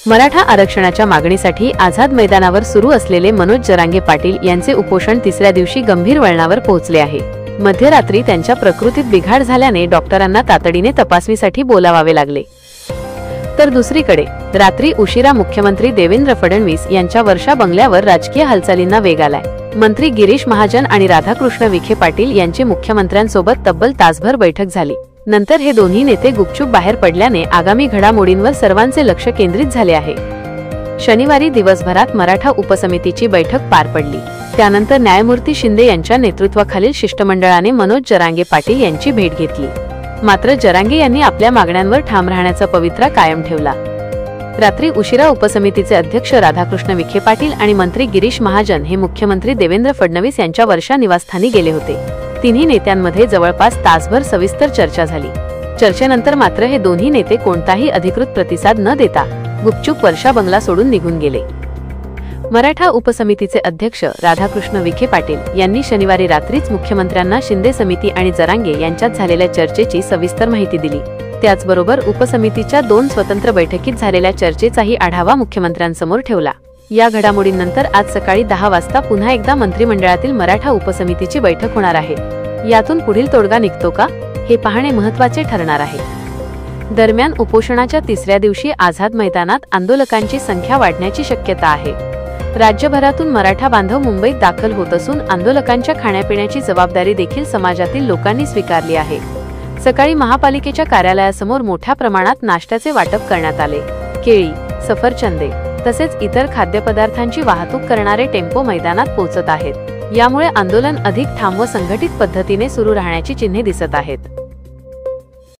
मराठा आरक्षणाच्या मागणीसाठी आझाद मैदानावर सुरू असलेले मनोज जरांगे पाटील यांचे उपोषण तिसऱ्या दिवशी गंभीर वळणावर पोहोचले आहे। मध्यरात्री त्यांच्या प्रकृतीत बिघाड झाल्याने डॉक्टरांना तातडीने तपासणीसाठी बोलावावे लागले। तर दुसरीकडे रात्री उशिरा मुख्यमंत्री देवेंद्र फडणवीस यांच्या वर्षा बंगल्यावर राजकीय हालचालींना वेग आलाय। मंत्री गिरीश महाजन आणि राधाकृष्ण विखे पाटील यांची मुख्यमंत्र्यांसोबत तब्बल तासभर बैठक झाली। नंतर हे दोन्ही नेते गुपचूप बाहेर पडल्याने आगामी घडामोडींवर सर्वांचे लक्ष केंद्रित झाले आहे। शनिवारी दिवसभरात मराठा उपसमितीची बैठक पार पडली। त्यानंतर न्यायमूर्ती शिंदे यांच्या नेतृत्वाखालील शिष्टमंडळाने मनोज जरांगे पाटील यांची भेट घेतली। मात्र जरांगे यांनी आपल्या मागण्यांवर ठाम राहण्याचा पवित्रा कायम ठेवला। रात्री उशिरा उपसमितीचे अध्यक्ष राधाकृष्ण विखे पाटील आणि मंत्री गिरीश महाजन हे मुख्यमंत्री देवेंद्र फडणवीस यांच्या वर्षा निवासस्थानी गेले होते। तिन्ही नेत्यांमध्ये जवळपास तासभर सविस्तर चर्चा झाली। चर्चेनंतर मात्र हे दोन्ही नेते कोणताही अधिकृत प्रतिसाद न देता गुपचूप वर्षा बंगला सोडून निघून गेले। मराठा उपसमितीचे अध्यक्ष राधाकृष्ण विखे पाटील यांनी शनिवारी रात्रीच मुख्यमंत्र्यांना शिंदे समिती आणि जरांगे यांच्यात झालेल्या चर्चेची सविस्तर माहिती दिली। त्याचबरोबर उपसमितीच्या 2 स्वतंत्र बैठकीत झालेल्या चर्चेचाही आढावा मुख्यमंत्र्यांसमोर ठेवला। या घडामोडींनंतर आज सकाळी 10 वाजता पुन्हा एकदा मंत्रिमंडळातील मराठा उपसमितीची बैठक होणार आहे। यातून पुढील तोडगा निघतो का हे पाहणे महत्त्वाचे ठरणार आहे। दरम्यान उपोषणाच्या तिसऱ्या दिवशी आझाद मैदानात आंदोलकांची संख्या वाढण्याची शक्यता आहे। राज्यभरातून मराठा बांधव मुंबईत दाखल होत असून आंदोलकांच्या खाण्यापिण्याची जबाबदारी देखील समाजातील लोकांनी स्वीकारली आहे। सकाळी महापालिकेच्या कार्यालयासमोर मोठ्या प्रमाणात नाश्त्याचे वाटप करण्यात आले। केळी, सफरचंदे तसेच इतर खाद्यपदार्थांची वाहतूक करणारे टेम्पो मैदानात पोहोचत आहेत। यामुळे आंदोलन अधिक ठाम व संघटित पद्धतीने सुरू राहण्याची चिन्हे दिसत आहेत।